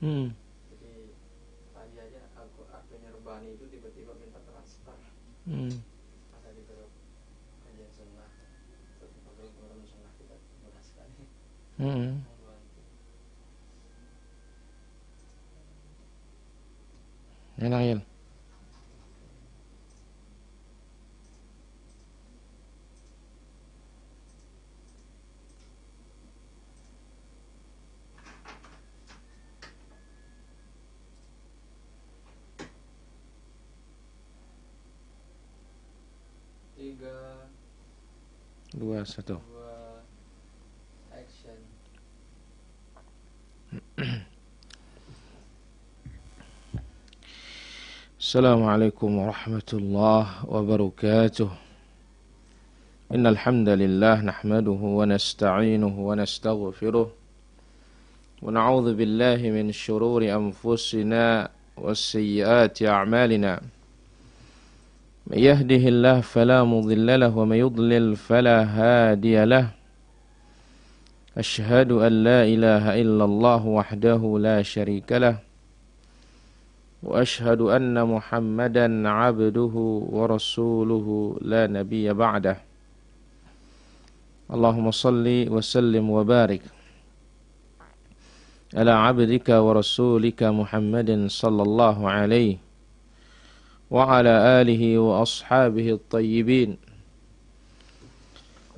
Hmm. Jadi tadi aja aku adminnya Rebani itu tiba-tiba minta transfer. Hmm. Ada di grup kajian sunnah. Terus dipanggil teman-teman sunnah kita mudah sekali Hmm. membantu. Enak ya. Tiga, 2-1. dua, action. Assalamualaikum warahmatullahi wabarakatuh. Innal hamdalillah nahmaduhu wa nasta'inuhu wa nastaghfiruh wa na'udzu billahi min shururi anfusina was-sayyiati a'malina. من يهده الله فلا مضل له ومن يضلل فلا هادي له أشهد أن لا إله إلا الله وحده لا شريك له وأشهد أن محمدا عبده ورسوله لا نبي بعده اللهم صل وسلم وبارك على عبدك ورسولك محمد صلى الله عليه وعلى آله وأصحابه الطيبين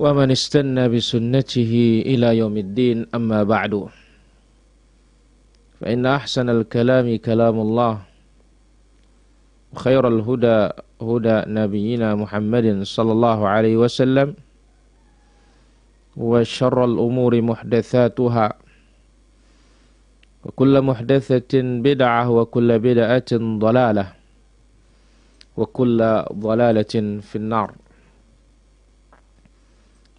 ومن استنى بسنته إلى يوم الدين أما بعد فإن أحسن الكلام كلام الله وخير الهدى هدى نبينا محمد صلى الله عليه وسلم وشر الأمور محدثاتها وكل محدثة بدعة وكل بدعة ضلالة وكل ضلالة في النار.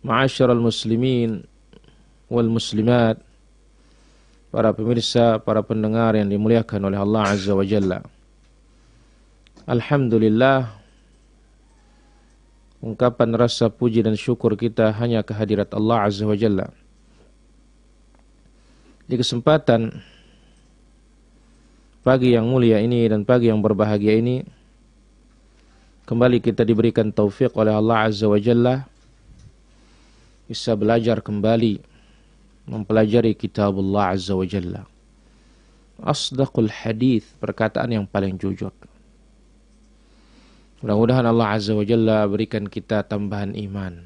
Ma'asyiral muslimin wal muslimat, para pemirsa, para pendengar yang dimuliakan oleh Allah Azza wa Jalla. Alhamdulillah, ungkapan rasa puji dan syukur kita hanya kehadirat Allah Azza wa Jalla. Di kesempatan pagi yang mulia ini dan pagi yang berbahagia ini, kembali kita diberikan taufik oleh Allah Azza wa Jalla bisa belajar kembali mempelajari kitabullah Azza wa Jalla. Asdaqul hadith, perkataan yang paling jujur. Mudah-mudahan Allah Azza wa Jalla berikan kita tambahan iman.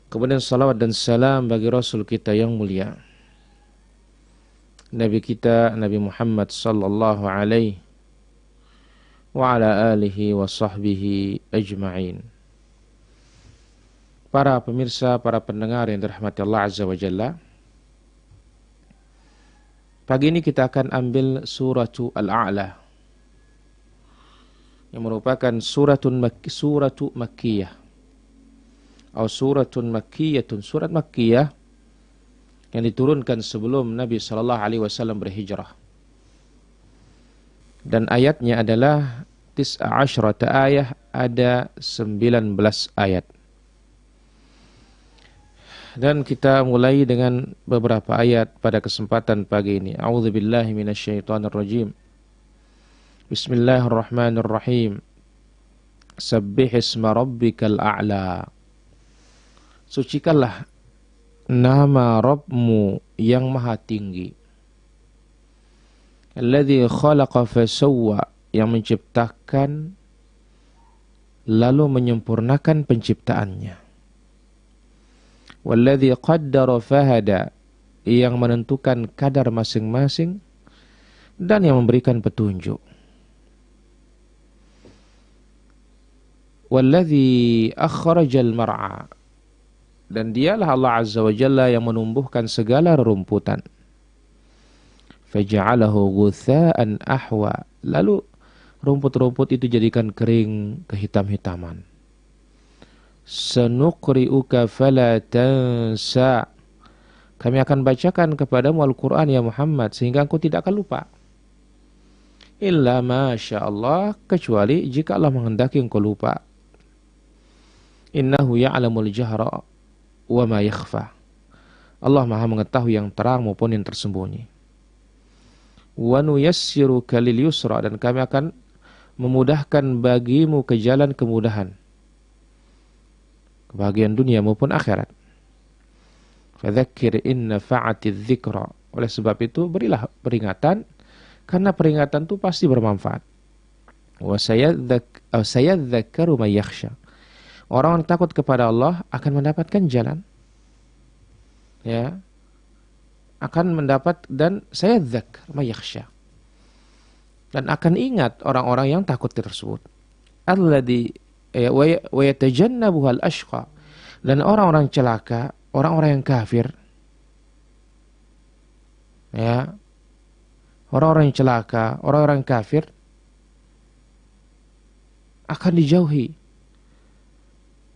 Kemudian salawat dan salam bagi Rasul kita yang mulia, Nabi kita Nabi Muhammad sallallahu alaihi wa ala alihi wa sahbihi ajma'in. Para pemirsa, para pendengar yang dirahmati Allah Azza wa Jalla, pagi ini kita akan ambil suratu Al-A'la yang merupakan suratu Makkiyah atau suratun Makkiyatun, surat Makkiyah yang diturunkan sebelum Nabi sallallahu alaihi wasallam berhijrah. Dan ayatnya adalah 19 ayat, ada 19 ayat. Dan kita mulai dengan beberapa ayat pada kesempatan pagi ini. A'udzubillahi minasyaitonirrajim. Bismillahirrahmanirrahim. Sabbihisma rabbikal a'la. Sucikanlah nama Rabbmu yang maha tinggi. Alladzi khalaqa fasawwa, yang menciptakan lalu menyempurnakan penciptaannya. Walladzi qaddara fahada, yang menentukan kadar masing-masing dan yang memberikan petunjuk. Walladzi akhrajal mar'a, dan dialah Allah Azza wa Jalla yang menumbuhkan segala rerumputan. Faja'alahu ghutha'an ahwa, lalu rumput-rumput itu jadikan kering kehitam-hitaman. Sanuqri'uka fala tansa, kami akan bacakan kepadamu Al-Quran ya Muhammad sehingga engkau tidak akan lupa. Illa masya Allah, kecuali jika Allah menghendaki engkau lupa. Innahu ya'lamul jahra wa ma yakhfa, Allah maha mengetahui yang terang maupun yang tersembunyi. wa nuyassiruka lil yusra, dan kami akan memudahkan bagimu ke jalan kemudahan, kebahagiaan dunia maupun akhirat. Fadzakir in nafa'atiz dzikra. Oleh sebab itu berilah peringatan, karena peringatan itu pasti bermanfaat. Wa sayadzakkaru may yakhsha. Orang yang takut kepada Allah akan mendapatkan jalan. Ya. Akan mendapat, dan sayadzakkar may yakhsha. Dan akan ingat orang-orang yang takut tersebut. Alladzi wa yatajannabuhal ashqa. Dan orang-orang celaka, orang-orang yang kafir, ya, orang-orang yang celaka, orang-orang yang kafir akan dijauhi,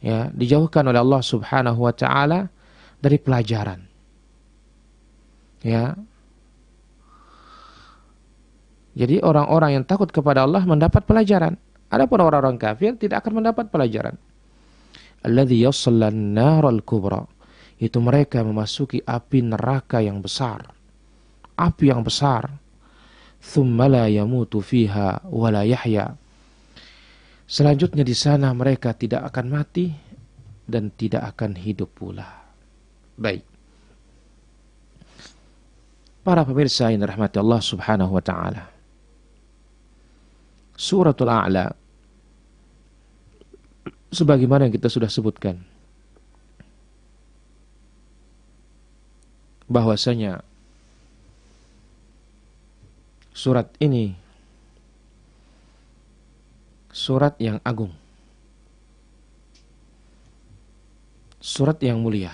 ya, dijauhkan oleh Allah Subhanahu wa taala dari pelajaran, ya. Jadi orang-orang yang takut kepada Allah mendapat pelajaran. Adapun orang-orang kafir tidak akan mendapat pelajaran. Alladzi yaslan naral kubra. Itu mereka memasuki api neraka yang besar. Api yang besar. Tsumma la yamutu fiha wa la yahya. Selanjutnya di sana mereka tidak akan mati dan tidak akan hidup pula. Baik. Para pemirsa yang dirahmati Allah Subhanahu wa taala. Suratul A'la, sebagaimana yang kita sudah sebutkan, bahwasanya surat ini surat yang agung, surat yang mulia,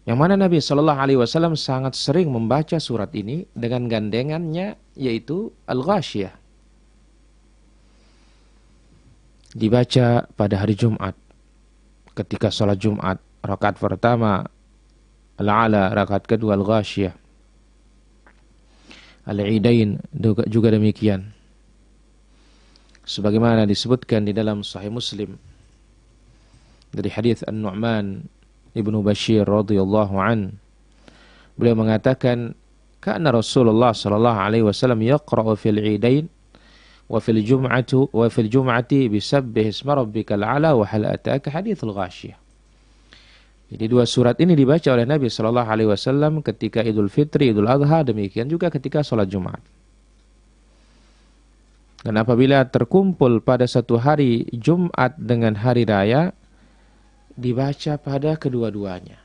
yang mana Nabi Shallallahu Alaihi Wasallam sangat sering membaca surat ini dengan gandengannya, yaitu Al-Ghasyiyah. Dibaca pada hari Jumat, ketika sholat Jumat, rakaat pertama Al-A'la, rakaat kedua Al-Ghasyiyah. Al-Idain juga demikian. Sebagaimana disebutkan di dalam Sahih Muslim dari hadis An-Nu'man Ibnu Bashir radhiyallahu an, beliau mengatakan, kana Rasulullah sallallahu alaihi wasallam yaqra'u fil 'idain wa fil jum'ati bisabbih isma rabbikal a'la wa hal ataka haditsul ghasyiyah. Jadi dua surat ini dibaca oleh Nabi sallallahu alaihi wasallam ketika Idul Fitri, Idul Adha, demikian juga ketika salat Jumat. Dan apabila terkumpul pada satu hari Jumat dengan hari raya, dibaca pada kedua-duanya.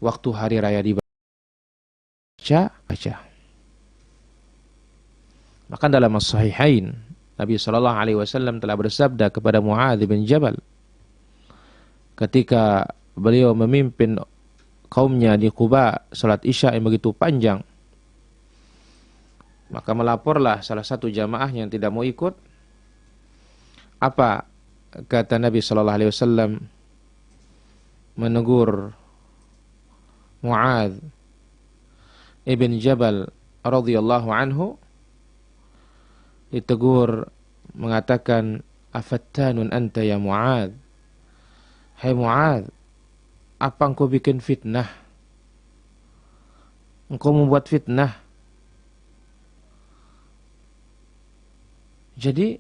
Waktu hari raya dibaca. Maka dalam As-Sahihain, Nabi Shallallahu Alaihi Wasallam telah bersabda kepada Mu'adz bin Jabal ketika beliau memimpin kaumnya di Quba salat Isya yang begitu panjang. Maka melaporlah salah satu jamaah yang tidak mau ikut. Apa kata Nabi Shallallahu Alaihi Wasallam? Menegur Mu'adz ibn Jabal radhiyallahu anhu, ditegur mengatakan, afattanun anta ya Mu'adz, hai Mu'adz, apa engkau bikin fitnah, engkau membuat fitnah. Jadi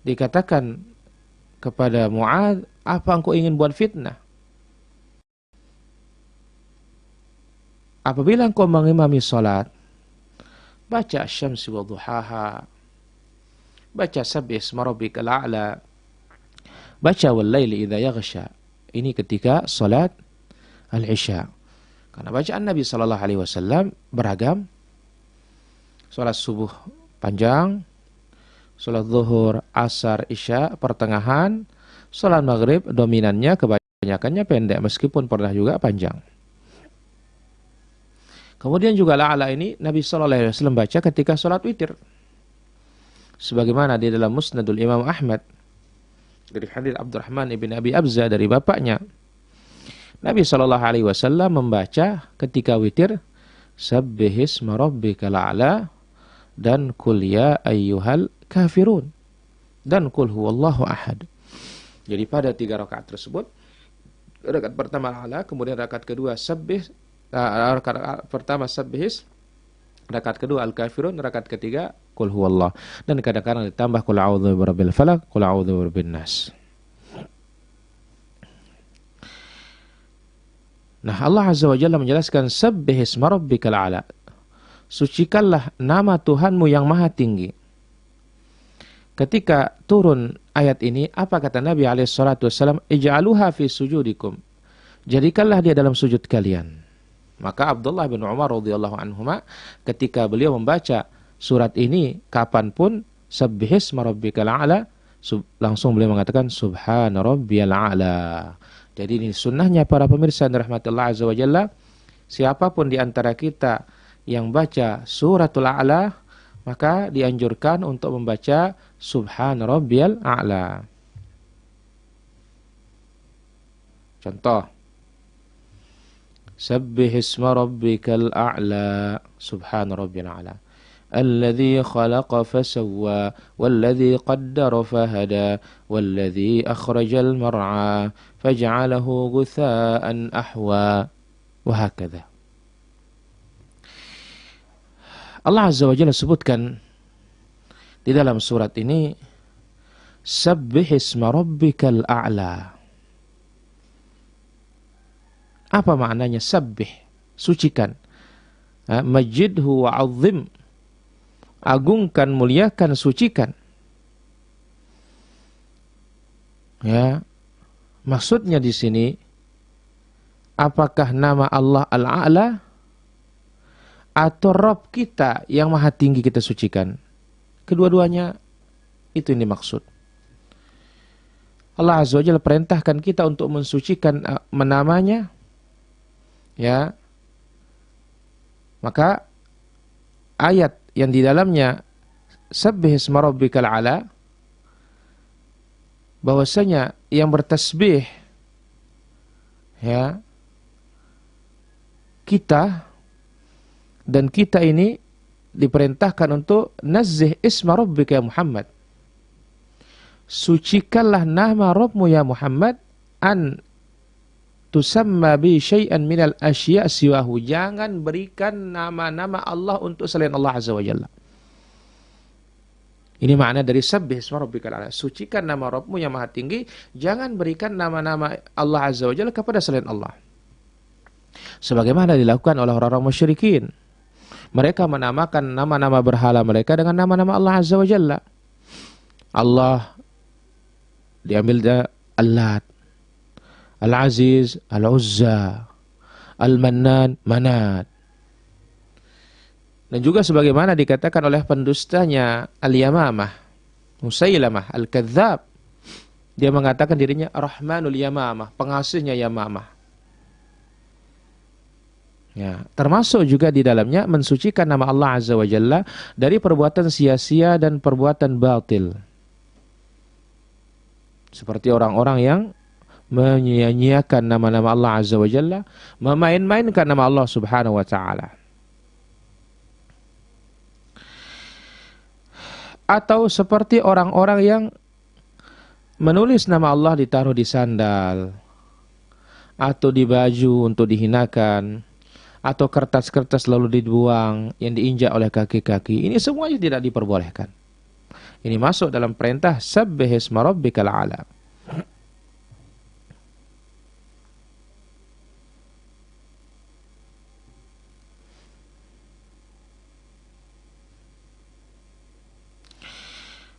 dikatakan kepada Mu'adz, apa engkau ingin buat fitnah? Apabila engkau mengimami salat, baca Asy-Syamsi wa Duhaha, baca Sabbih Isma Rabbikal A'la, baca Wal Laili Idza Yaghsha. Ini ketika salat Al-Isya. Karena bacaan Nabi sallallahu alaihi wasallam beragam. Salat subuh panjang, salat zuhur, asar, isya, pertengahan, salat maghrib dominannya, kebanyakannya pendek, meskipun pernah juga panjang. Kemudian juga Al-A'la ini Nabi SAW baca ketika salat witir. Sebagaimana di dalam Musnadul Imam Ahmad dari hadits Abdurrahman ibn Abi Abza dari bapaknya, Nabi SAW membaca ketika witir Sabbih isma rabbikal a'la dan Qul ya ayyuhal kafirun dan Qul huwallahu ahad. Jadi pada 3 rakaat tersebut Rakaat pertama a'la, kemudian rakaat kedua sabbih, rakaat pertama sabbihis, rakaat kedua al-kafirun, rakaat ketiga qul huwallah. Dan kadang-kadang ditambah qul a'udzu birabbil falaq, qul a'udzu birabbin nas. Nah, Allah Azza wa Jalla menjelaskan sabbih isma rabbikal a'la. Sucikanlah nama Tuhanmu yang maha tinggi. Ketika turun ayat ini, apa kata Nabi SAW? Ij'aluha fi sujudikum. Jadikanlah dia dalam sujud kalian. Maka Abdullah bin Umar radhiyallahu anhuma ketika beliau membaca surat ini kapanpun, sabbihisma rabbikal a'la, langsung beliau mengatakan subhana rabbiyal a'la. Jadi ini sunnahnya para pemirsa yang dirahmatillah azza wa jalla, siapapun di antara kita yang baca suratul a'la, maka dianjurkan untuk membaca subhana rabbiyal a'la. Contoh, sabbih isma rabbikal a'la, subhana rabbiyal a'la. Alladhi khalaqa fasawwa, walladhi qaddara fahada, walladhi akhrajal mar'a, faj'alahu gutha'an ahwa, wa hakadha. Allah Azza wa Jalla sebutkan di dalam surat ini, sabbih isma rabbikal a'la. Apa maknanya sabbih? Sucikan. Majidhu wa'azzim. Agungkan, muliakan, sucikan. Ya. Maksudnya di sini, apakah nama Allah Al-A'la atau Rabb kita yang maha tinggi kita sucikan? Kedua-duanya itu yang dimaksud. Allah Azza wa Jalla perintahkan kita untuk mensucikan menamanya. Ya. Maka ayat yang di dalamnya sabbih isma rabbikal a'la, bahwasanya yang bertasbih ya kita, dan kita ini diperintahkan untuk nazzih isma rabbika ya Muhammad. Sucikanlah nama Rabbmu ya Muhammad, an tusamma bi syai'an minal asya' siwahu. Jangan berikan nama-nama Allah untuk selain Allah Azza wa Jalla. Ini makna dari sabbih isma rabbikal a'la. Sucikan nama Rabbmu yang maha tinggi, jangan berikan nama-nama Allah Azza wa Jalla kepada selain Allah. Sebagaimana dilakukan oleh orang-orang musyrikin. Mereka menamakan nama-nama berhala mereka dengan nama-nama Allah Azza wa Jalla. Allah diambil dari Allat, Al-Aziz, Al-Uzza, Al-Mannan, Manat. Dan juga sebagaimana dikatakan oleh pendustanya Al-Yamamah, Musailamah, Al-Kadzab. Dia mengatakan dirinya Rahmanul Yamamah, pengasihnya Yamamah. Ya, termasuk juga di dalamnya mensucikan nama Allah Azza wa Jalla dari perbuatan sia-sia dan perbuatan batil. Seperti orang-orang yang menyia-nyiakan nama-nama Allah Azza wa Jalla, memain-mainkan nama Allah Subhanahu wa Ta'ala. Atau seperti orang-orang yang menulis nama Allah ditaruh di sandal, atau di baju untuk dihinakan, atau kertas-kertas lalu dibuang yang diinjak oleh kaki-kaki. Ini semuanya tidak diperbolehkan. Ini masuk dalam perintah sabbih isma rabbikal a'la.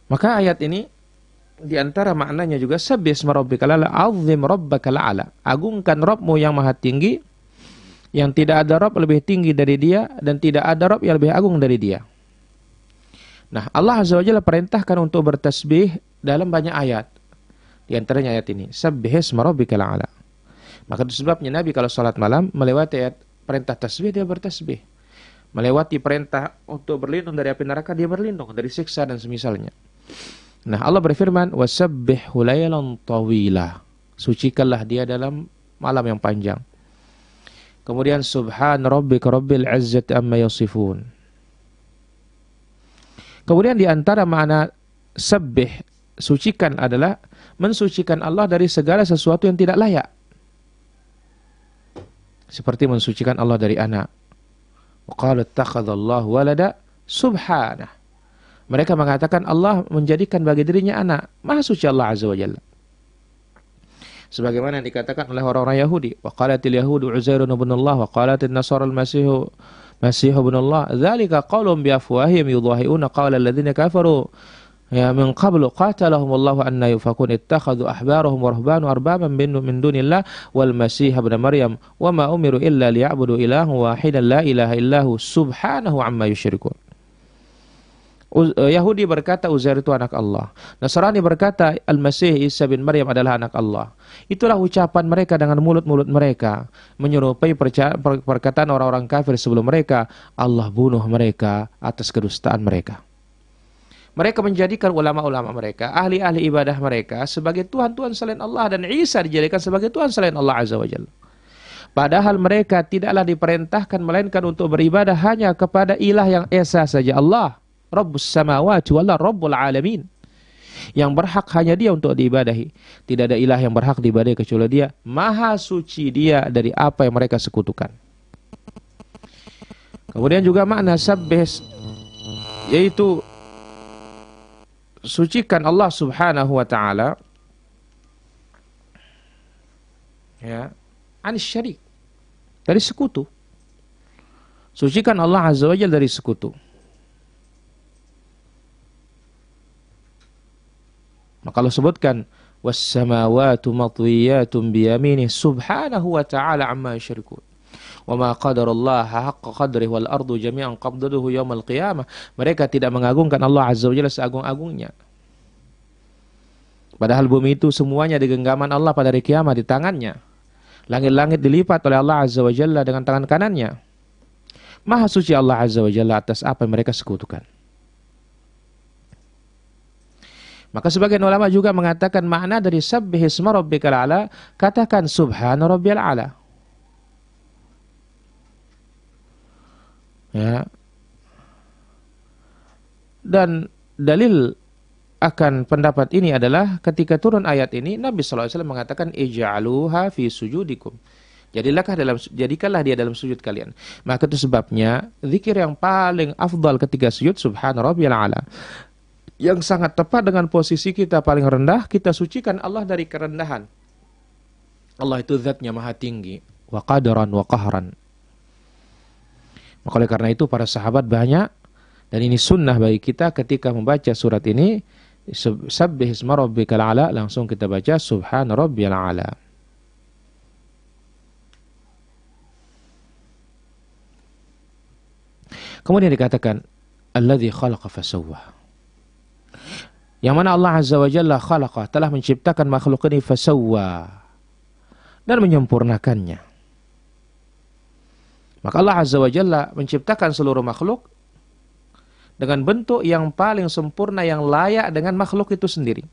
Maka ayat ini diantara maknanya juga sabbih isma rabbikal a'la, azim rabbakal a'la. Agungkan Rabbmu yang maha tinggi, yang tidak ada Rabb lebih tinggi dari dia, dan tidak ada Rabb yang lebih agung dari dia. Nah, Allah Azza wa Jalla perintahkan untuk bertasbih dalam banyak ayat. Di antaranya ayat ini, sabbih isma rabbikal a'la. Maka itu sebabnya Nabi kalau salat malam melewati ayat perintah tasbih, dia bertasbih. Melewati perintah untuk berlindung dari api neraka, dia berlindung dari siksa dan semisalnya. Nah, Allah berfirman, wasabbihhu laylan tawila. Sucikanlah dia dalam malam yang panjang. Kemudian subhan rabbika rabbil izzati amma yasifun. Kemudian di antara makna sabbih, sucikan, adalah mensucikan Allah dari segala sesuatu yang tidak layak. seperti mensucikan Allah dari anak. Wa qalu ittakhadallahu walada subhanah. Mereka mengatakan Allah menjadikan bagi dirinya anak. Maha suci Allah Azza wa Jalla. Sebagaimana yang dikatakan oleh orang-orang Yahudi, wa qalatil yahudu Uzairun ibnullah wa qalatil nasara al-masihu ibnullah, dzalika qaulun bi afwahihim yudhahiuna qawla alladziina kafaru ya min qablu qatalahumullahu anna yufakun ittakhadhu ahbarahum wa ruhbanu arbaban min dunillah wal masih ibn maryam wa ma umiru illa liya'budu ilahan wahidan la ilaha illahu subhanahu amma yusyrikun. Yahudi berkata Uzair itu anak Allah. Nasrani berkata Al-Masih Isa bin Maryam adalah anak Allah. Itulah ucapan mereka dengan mulut-mulut mereka, menyerupai perkataan orang-orang kafir sebelum mereka. Allah bunuh mereka atas kedustaan mereka. Mereka menjadikan ulama-ulama mereka, ahli-ahli ibadah mereka sebagai Tuhan-Tuhan selain Allah, dan Isa dijadikan sebagai Tuhan selain Allah Azza wa Jalla. Padahal mereka tidaklah diperintahkan melainkan untuk beribadah hanya kepada ilah yang esa saja, Allah Rabbus samawati wal Rabbul alamin. Yang berhak hanya Dia untuk diibadahi. Tidak ada ilah yang berhak diibadahi kecuali Dia. Maha suci Dia dari apa yang mereka sekutukan. Kemudian juga makna sabbih, yaitu sucikan Allah Subhanahu wa taala ya, anis syarik, dari sekutu. Sucikan Allah Azza wa Jalla dari sekutu. Maka Allah sebutkan was-samawati matwiyatun biyaminih subhanahu wa ta'ala amma yusyrikun. Wa ma qadarallaha haqqa qadrihi wal ardu jami'an qabdatuhu yaumal qiyamah. Mereka tidak mengagungkan Allah Azza wa Jalla seagung-agungnya. Padahal bumi itu semuanya di genggaman Allah pada hari kiamat di tangannya. Langit-langit dilipat oleh Allah Azza wa Jalla dengan tangan kanannya. Maha suci Allah Azza wa Jalla atas apa yang mereka sekutukan. Maka sebagian ulama juga mengatakan makna dari sabbih isma rabbikal a'la, katakan subhana rabbiyal a'la. Ya. Dan dalil akan pendapat ini adalah ketika turun ayat ini Nabi sallallahu alaihi wasallam mengatakan ij'aluha fi sujudikum. Jadikanlah dia dalam sujud kalian. Maka itu sebabnya zikir yang paling afdal ketika sujud subhana rabbiyal a'la. Yang sangat tepat dengan posisi kita paling rendah, kita sucikan Allah dari kerendahan. Allah itu zatnya maha tinggi, wa qadaran wa qahran. Maka oleh karena itu para sahabat banyak, dan ini sunnah bagi kita ketika membaca surat ini, sabbih isma rabbikal a'la, langsung kita baca subhana rabbiyal a'la. Kemudian dikatakan alladzi khalaqa fasawwa. Yang mana Allah Azza wa Jalla khalaqa, telah menciptakan makhluk ini fasawwa, dan menyempurnakannya. Maka Allah Azza wa Jalla menciptakan seluruh makhluk dengan bentuk yang paling sempurna, yang layak dengan makhluk itu sendiri.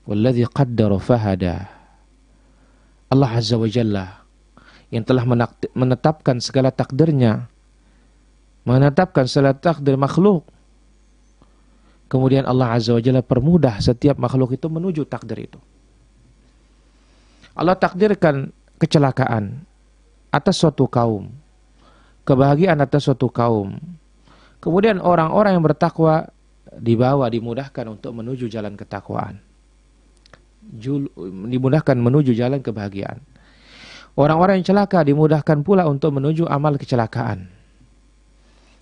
Walladzi qaddara fahada. Allah Azza wa Jalla yang telah menetapkan segala takdirnya, menetapkan segala takdir makhluk. Kemudian Allah Azza wa Jalla permudah setiap makhluk itu menuju takdir itu. Allah takdirkan kecelakaan atas suatu kaum, kebahagiaan atas suatu kaum. Kemudian orang-orang yang bertakwa dimudahkan untuk menuju jalan ketakwaan. Dimudahkan menuju jalan kebahagiaan. Orang-orang yang celaka dimudahkan pula untuk menuju amal kecelakaan.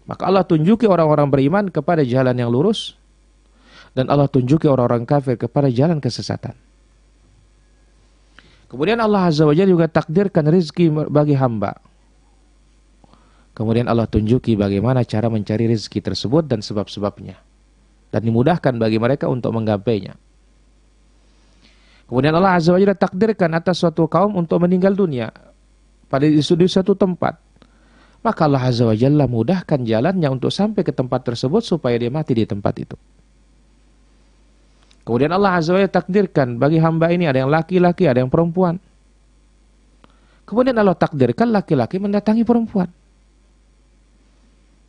Maka Allah tunjuki orang-orang beriman kepada jalan yang lurus, dan Allah tunjuki orang-orang kafir kepada jalan kesesatan. Kemudian Allah Azza wa Jalla juga takdirkan rezeki bagi hamba. Kemudian Allah tunjuki bagaimana cara mencari rezeki tersebut dan sebab-sebabnya. Dan dimudahkan bagi mereka untuk menggapainya. Kemudian Allah Azza wa Jalla takdirkan atas suatu kaum untuk meninggal dunia pada di suatu tempat. Maka Allah Azza wa Jalla mudahkan jalannya untuk sampai ke tempat tersebut supaya dia mati di tempat itu. Kemudian Allah Azza wa Jalla takdirkan bagi hamba ini ada yang laki-laki, ada yang perempuan. Kemudian Allah takdirkan laki-laki mendatangi perempuan.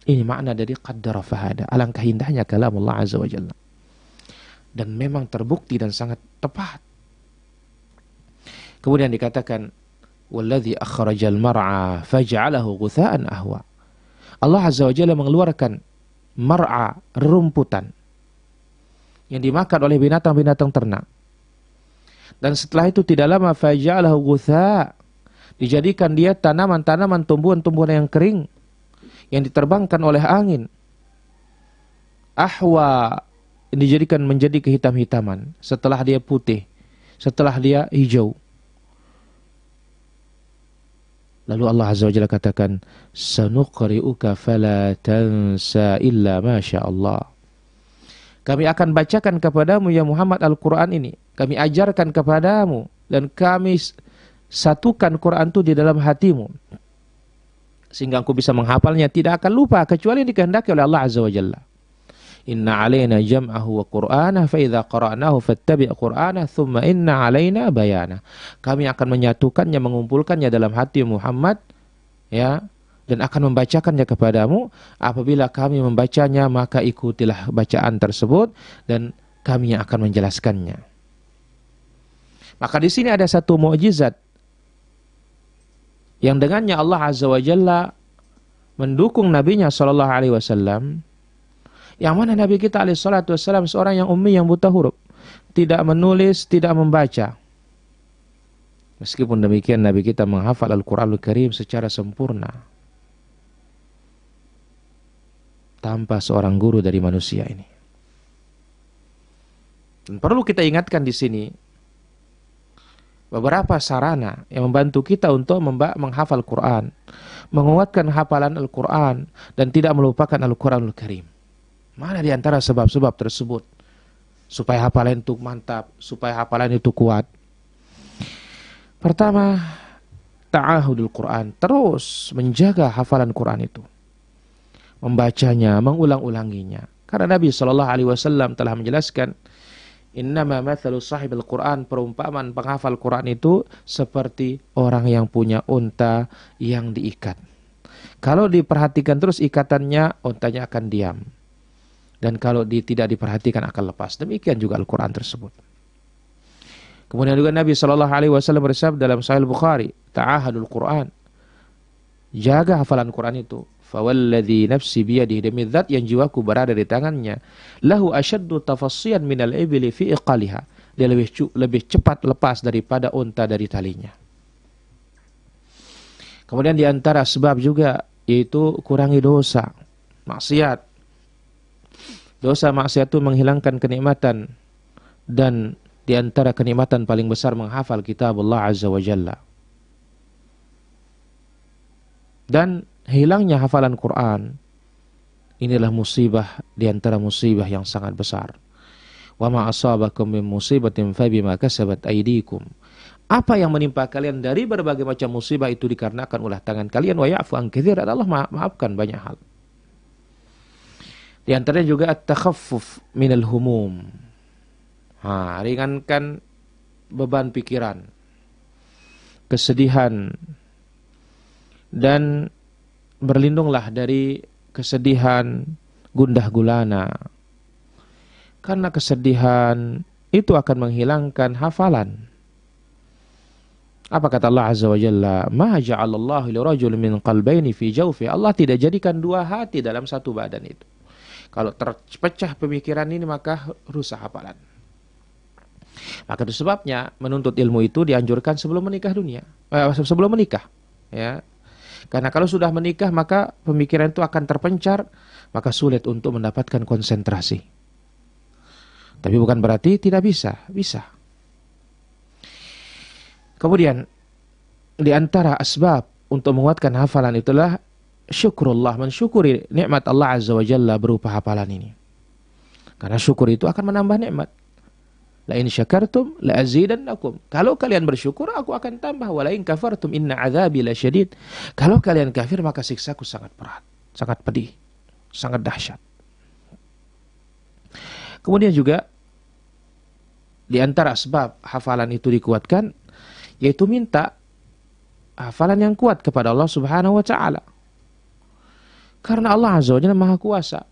Ini makna dari qaddara fahada. Alangkah indahnya kalam Allah Azza wa Jalla. Dan memang terbukti dan sangat tepat. Kemudian dikatakan Walladzi akhrajal mar'a faj'alahu ghutha'an ahwa. Allah Azza wa Jalla mengeluarkan mar'a, rerumputan yang dimakan oleh binatang-binatang ternak. Dan setelah itu tidak lama faj'alahu ghutha', dijadikan dia tanaman-tanaman, tumbuhan-tumbuhan yang kering yang diterbangkan oleh angin. Ahwa, dijadikan menjadi kehitam-hitaman setelah dia putih, setelah dia hijau. Lalu Allah Azza wa Jalla katakan, sanuqri'uka fala tansa illa ma Allah. Kami akan bacakan kepadamu ya Muhammad Al-Quran ini. Kami ajarkan kepadamu dan kami satukan Quran itu di dalam hatimu sehingga engkau bisa menghafalnya, tidak akan lupa kecuali yang dikehendaki oleh Allah Azza wa Jalla. Inna alaina jam'ahu wa qur'anah fa idza qara'nahu fattabi' qur'anah thumma inna alaina bayana. Kami akan menyatukannya, mengumpulkannya dalam hati Muhammad, ya, dan akan membacakannya kepadamu. Apabila kami membacanya, maka ikutilah bacaan tersebut dan kami yang akan menjelaskannya. Maka di sini ada satu mukjizat yang dengannya Allah Azza wa Jalla mendukung nabinya sallallahu alaihi wasallam, yang mana Nabi kita alaihi salatu wasallam seorang yang ummi, yang buta huruf, tidak menulis, tidak membaca. Meskipun demikian Nabi kita menghafal Al-Qur'anul Karim secara sempurna tanpa seorang guru dari manusia ini. Dan perlu kita ingatkan di sini beberapa sarana yang membantu kita untuk menghafal Quran, menguatkan hafalan Al-Quran, dan tidak melupakan Al-Quranul Karim. Mana di antara sebab-sebab tersebut supaya hafalan itu mantap, supaya hafalan itu kuat? Pertama, ta'ahudul Quran, terus menjaga hafalan Quran itu, membacanya, mengulang-ulanginya. Karena Nabi SAW telah menjelaskan, innama mathalu sahibil Quran, perumpamaan penghafal Quran itu seperti orang yang punya unta yang diikat. Kalau diperhatikan terus ikatannya, untanya akan diam. Dan kalau tidak diperhatikan akan lepas. Demikian juga Al-Quran tersebut. Kemudian juga Nabi SAW bersabda dalam Sahih Bukhari, ta'ahadul Quran, jaga hafalan Quran itu. Fawalladhi nafsi biyadihi, demi zat yang jiwaku berada di tangannya, lahu asyaddu tafassiyan minal ibli fi iqaliha, dia lebih cepat lepas daripada unta dari talinya. Kemudian di antara sebab juga yaitu kurangi dosa, maksiat. Dosa maksiat itu menghilangkan kenikmatan, dan di antara kenikmatan paling besar menghafal kitab Allah Azza wa Jalla. Dan hilangnya hafalan Quran, inilah musibah di antara musibah yang sangat besar. Wa ma asabakum min musibatin fabima kasabat aydikum. Apa yang menimpa kalian dari berbagai macam musibah itu dikarenakan ulah tangan kalian, wa ya'fu an katsir, Allah maafkan banyak hal. Di antaranya juga at-takhaffuf minal humum. Ringankan beban pikiran, kesedihan, dan berlindunglah dari kesedihan gundah gulana. Karena kesedihan itu akan menghilangkan hafalan. Apa kata Allah Azza wa Jalla? Ma ja'alallahu li rajulin min qalbayni fi jawfi. Allah tidak jadikan dua hati dalam satu badan itu. Kalau terpecah pemikiran ini maka rusak hafalan. Maka itu sebabnya menuntut ilmu itu dianjurkan sebelum menikah sebelum menikah, ya. Karena kalau sudah menikah maka pemikiran itu akan terpencar, maka sulit untuk mendapatkan konsentrasi. Tapi bukan berarti tidak bisa, bisa. Kemudian di antara asbab untuk menguatkan hafalan itulah syukurullah, mensyukuri nikmat Allah Azza wa Jalla berupa hafalan ini. Karena syukur itu akan menambah nikmat. La in syakartum la azidannakum. Kalau kalian bersyukur aku akan tambah. Wa la in kafartum inna adzabi lasyadid. Kalau kalian kafir maka siksaku sangat berat, sangat pedih, sangat dahsyat. Kemudian juga di antara sebab hafalan itu dikuatkan yaitu minta hafalan yang kuat kepada Allah Subhanahu wa taala. Karena Allah Azza wa Jalla Maha Kuasa.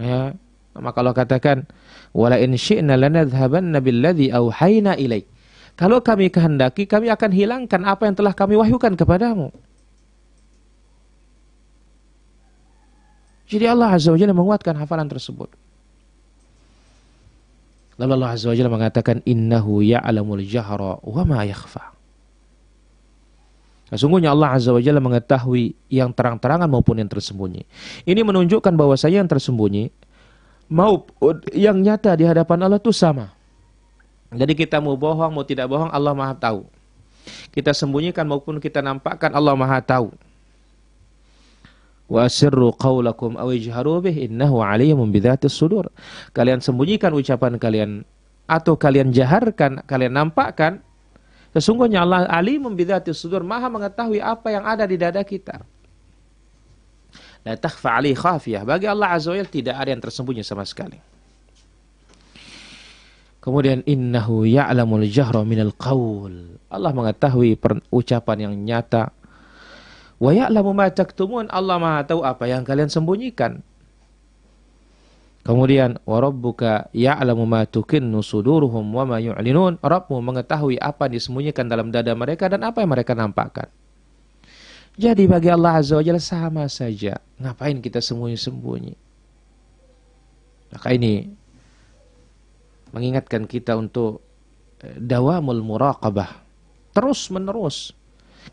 Ya, maka Allah katakan, "Wala in syi'na lanadhhabanna billadzi auhayna ilaik." Kalau kami kehendaki, kami akan hilangkan apa yang telah kami wahyukan kepadamu. Jadi Allah Azza wa Jalla menguatkan hafalan tersebut. Lalu Allah Azza wa Jalla mengatakan, innahu ya'lamul jahra wa ma yakhfa. Sesungguhnya Allah Azza wa Jalla mengetahui yang terang-terangan maupun yang tersembunyi. Ini menunjukkan bahwasanya yang tersembunyi maupun yang nyata di hadapan Allah itu sama. Jadi kita mau bohong, mau tidak bohong, Allah Maha tahu. Kita sembunyikan maupun kita nampakkan, Allah Maha tahu. Wa asirru qawlakum aw ijharu bih innahu alimun bidzatis sudur. Kalian sembunyikan ucapan kalian atau kalian jaharkan, kalian nampakkan, sesungguhnya Allah alimun bidzatis sudur, Maha mengetahui apa yang ada di dada kita. La takhfa 'alaihi khafiyah. Bagi Allah Azza wa Jalla tidak ada yang tersembunyi sama sekali. Kemudian innahu ya'lamul jahra minal qaul. Allah mengetahui ucapan yang nyata. Wa ya'lamu ma taktumun. Allah Maha tahu apa yang kalian sembunyikan. Kemudian wa rabbuka ya'lamu ma tukinnu suduruhum wa ma yu'linun. Rabbmu mengetahui apa yang disembunyikan dalam dada mereka dan apa yang mereka nampakkan. Jadi bagi Allah Azza wa Jalla sama saja. Ngapain kita sembunyi-sembunyi? Maka ini mengingatkan kita untuk dawamul muraqabah. Terus menerus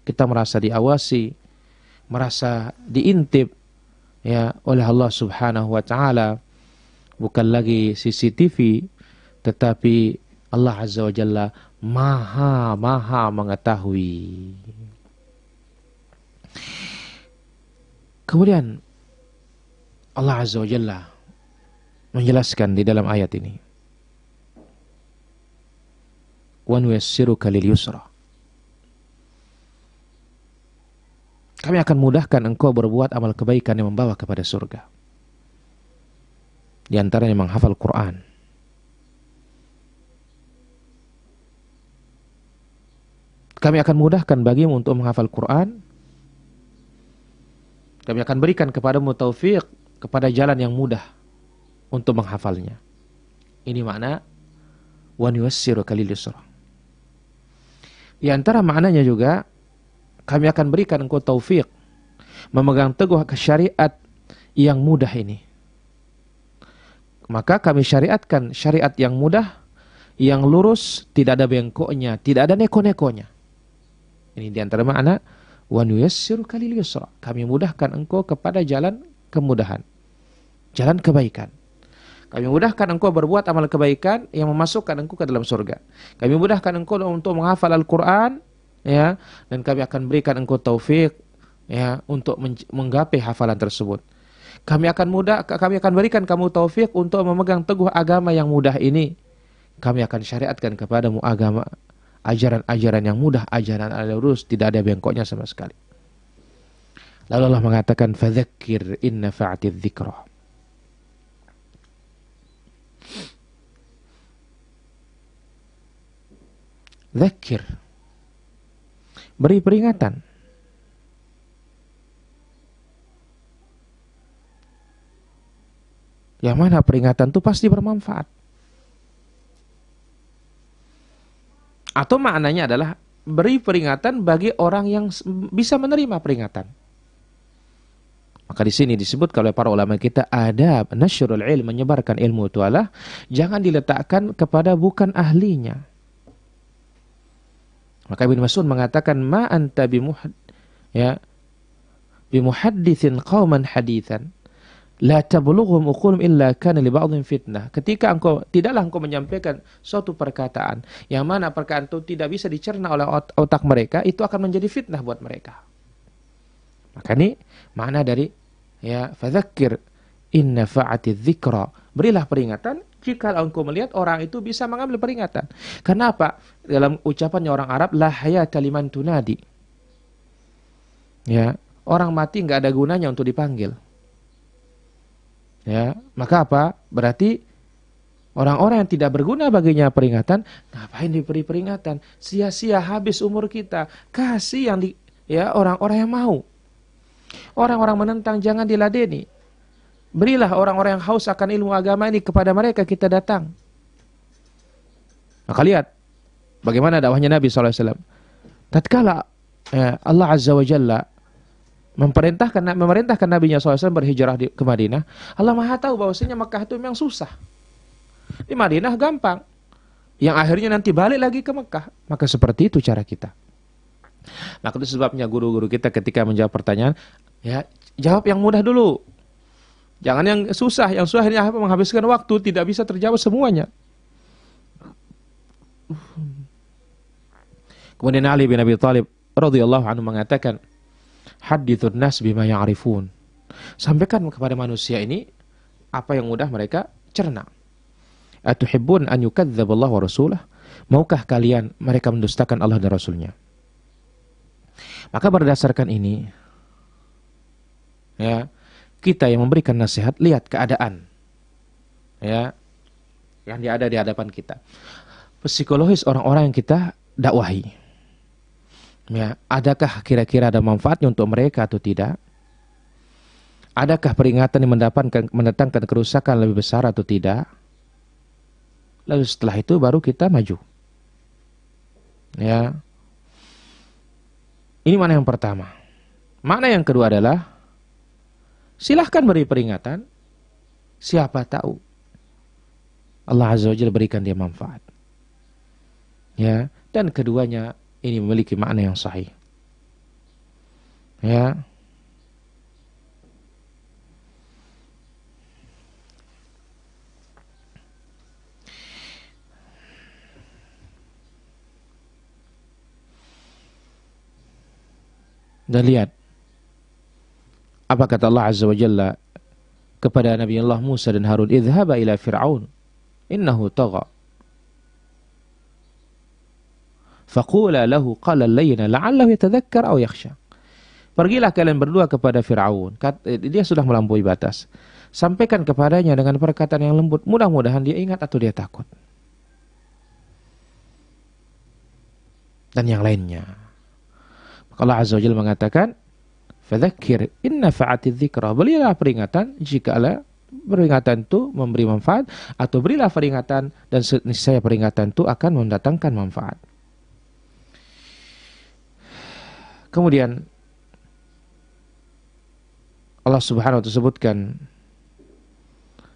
kita merasa diawasi, merasa diintip ya oleh Allah Subhanahu wa taala. Bukan lagi CCTV, tetapi Allah Azza wa Jalla maha mengetahui. Kemudian Allah Azza wa Jalla menjelaskan di dalam ayat ini, wa nuyassiruka lil yusra. Kami akan mudahkan engkau berbuat amal kebaikan yang membawa kepada surga. Di antaranya menghafal Quran. Kami akan mudahkan bagimu untuk menghafal Quran. Kami akan berikan kepadamu taufik kepada jalan yang mudah untuk menghafalnya. Ini makna wa nuyassiruka lil yusra. Di antara maknanya juga, kami akan berikan engkau taufik memegang teguh ke syariat yang mudah ini. Maka kami syariatkan syariat yang mudah, yang lurus, tidak ada bengkoknya, tidak ada neko-nekonya. Ini di antara makna wa nuyassiruka lil yusra. Kami mudahkan engkau kepada jalan kemudahan, jalan kebaikan. Kami mudahkan engkau berbuat amal kebaikan yang memasukkan engkau ke dalam surga. Kami mudahkan engkau untuk menghafal Al-Quran, ya, dan kami akan berikan engkau taufik, ya, untuk menggapai hafalan tersebut. Kami akan berikan kamu taufik untuk memegang teguh agama yang mudah ini. Kami akan syariatkan kepadamu agama, ajaran-ajaran yang mudah, ajaran al-lurus, tidak ada bengkoknya sama sekali. Lalu Allah mengatakan, fadzakir in nafa'atiz dzikra. Dzakir, beri peringatan. Yang mana peringatan itu pasti bermanfaat. Atau maknanya adalah beri peringatan bagi orang yang bisa menerima peringatan. Maka di sini disebut oleh para ulama kita, adab nasyrul ilm, menyebarkan ilmu itu adalah jangan diletakkan kepada bukan ahlinya. Maka Ibnu Mas'ud mengatakan, ma anta bimuhadditsin qauman haditsan la tablughum uqulum illa kana li ba'dhin fitnah. Ketika tidaklah engkau menyampaikan suatu perkataan yang mana perkataan itu tidak bisa dicerna oleh otak mereka, itu akan menjadi fitnah buat mereka. Maka ini makna dari fadzakir in nafa'atiz dzikra. Berilah peringatan jika engkau melihat orang itu bisa mengambil peringatan. Kenapa? Dalam ucapannya orang Arab, la hayata liman tunadi. Ya, orang mati enggak ada gunanya untuk dipanggil. Ya, maka apa? Berarti orang-orang yang tidak berguna baginya peringatan, ngapain diberi peringatan? Sia-sia habis umur kita. Kasih yang orang-orang yang mau. Orang-orang menentang jangan diladeni. Berilah orang-orang yang haus akan ilmu agama ini, kepada mereka kita datang. Maka lihat, Bagaimana dakwahnya Nabi SAW? Tatkala Allah Azza wa Jalla memerintahkan Nabi-Nya SAW berhijrah ke Madinah, Allah Maha tahu bahwasanya Mekah itu memang susah. Di Madinah gampang. Yang akhirnya nanti balik lagi ke Mekah. Maka seperti itu cara kita. Maka itu sebabnya guru-guru kita ketika menjawab pertanyaan, ya jawab yang mudah dulu. Jangan yang susah. Yang susah ini menghabiskan waktu, tidak bisa terjawab semuanya. Kemudian Ali bin Abi Thalib radhiyallahu anhu mengatakan, hadithun nas bima ya'rifun. Sampaikan kepada manusia ini apa yang mudah mereka cerna. Atuhibbun an yukadzdzab Allah wa rasulah? Maukah kalian mereka mendustakan Allah dan Rasulnya? Maka berdasarkan ini, ya, kita yang memberikan nasihat, lihat keadaan, ya, yang ada di hadapan kita. Psikologis orang-orang yang kita dakwahi. Ya, adakah kira-kira ada manfaatnya untuk mereka atau tidak? Adakah peringatan yang mendatangkan kerusakan lebih besar atau tidak? Lalu setelah itu baru kita maju. Ya. Ini mana yang pertama. Makna yang kedua adalah silahkan beri peringatan. Siapa tahu Allah Azza wa Jalla berikan dia manfaat. Ya, dan keduanya ini memiliki makna yang sahih. Ya. Dan lihat apa kata Allah Azza wa Jalla kepada Nabi Allah Musa dan Harun, idhhaba ila Fir'aun innahu tagha faqula lahu qala layyina la'allahu yatadhakkar aw yakhsha. Pergilah kalian berdua kepada Fir'aun, dia sudah melampaui batas. Sampaikan kepadanya dengan perkataan yang lembut, mudah-mudahan dia ingat atau dia takut. Dan yang lainnya. Allah Azza wa Jalla mengatakan, fadzakir inna fa'atiz dzikra. Berilah peringatan jika peringatan itu memberi manfaat, atau berilah peringatan dan niscaya peringatan itu akan mendatangkan manfaat. Kemudian Allah Subhanahu wa ta'ala sebutkan,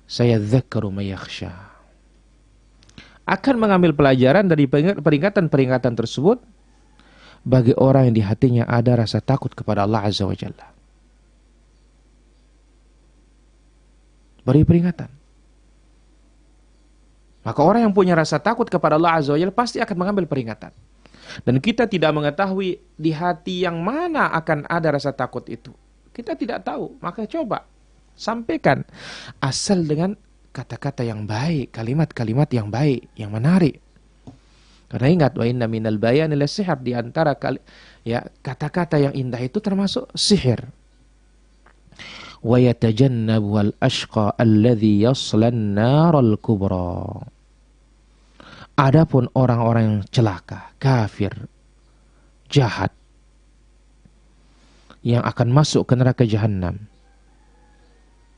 sayadzakkaru may yakhsha. Akan mengambil pelajaran dari peringatan-peringatan tersebut bagi orang yang di hatinya ada rasa takut kepada Allah Azza wa Jalla. Beri peringatan. Maka orang yang punya rasa takut kepada Allah Azza wa Jalla pasti akan mengambil peringatan. Dan kita tidak mengetahui di hati yang mana akan ada rasa takut itu. Kita tidak tahu. Maka coba sampaikan. Asal dengan kata-kata yang baik, kalimat-kalimat yang baik, yang menarik. Karena ingat, wa inna minal bayani lasihir, di antara kata-kata yang indah itu termasuk sihir. Wa yatajannabu wal ashqa alladhi yaslan naral kubra. Adapun orang-orang yang celaka, kafir, jahat, yang akan masuk ke neraka Jahannam,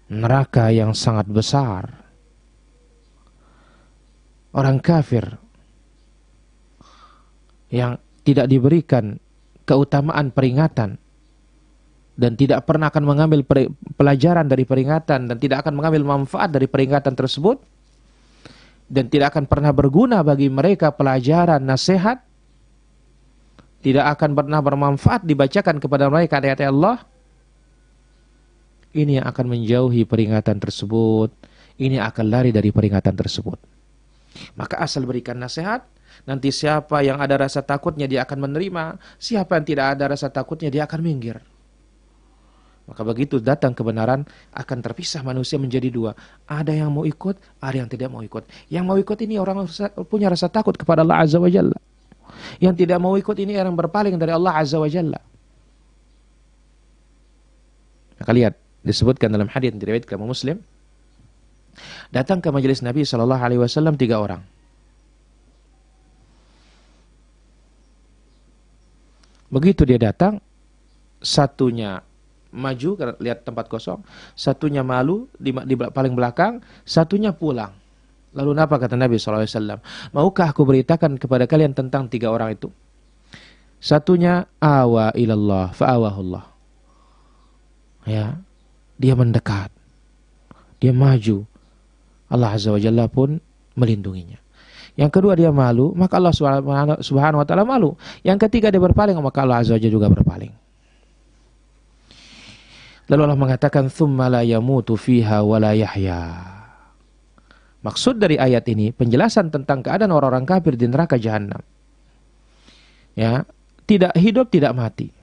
neraka yang sangat besar. Orang kafir yang tidak diberikan keutamaan peringatan dan tidak pernah akan mengambil pelajaran dari peringatan dan tidak akan mengambil manfaat dari peringatan tersebut dan tidak akan pernah berguna bagi mereka pelajaran nasihat, tidak akan pernah bermanfaat dibacakan kepada mereka ayat-ayat Allah, ini yang akan menjauhi peringatan tersebut, ini akan lari dari peringatan tersebut. Maka asal berikan nasihat. Nanti siapa yang ada rasa takutnya dia akan menerima, siapa yang tidak ada rasa takutnya dia akan minggir. Maka begitu datang kebenaran akan terpisah manusia menjadi dua. Ada yang mau ikut, ada yang tidak mau ikut. Yang mau ikut ini orang punya rasa takut kepada Allah Azza wa Jalla. Yang tidak mau ikut ini orang berpaling dari Allah Azza wa Jalla. Maka lihat, disebutkan dalam hadits yang diriwayatkan Muslim, datang ke majelis Nabi SAW 3 orang. Begitu dia datang, satunya maju, lihat tempat kosong, satunya malu di paling belakang, satunya pulang. Lalu apa kata Nabi SAW? Maukah aku beritakan kepada kalian tentang 3 orang itu? Satunya awa ilallah fa'awahullah. Ya, dia mendekat. Dia maju. Allah Azza wa Jalla pun melindunginya. Yang kedua dia malu, maka Allah Subhanahu wa taala malu. Yang ketiga dia berpaling, maka Allah Azza wa Jalla juga berpaling. Lalu Allah mengatakan tsumma la yamutu fiha wa la yahya. Maksud dari ayat ini penjelasan tentang keadaan orang-orang kafir di neraka jahanam. Ya, tidak hidup, tidak mati.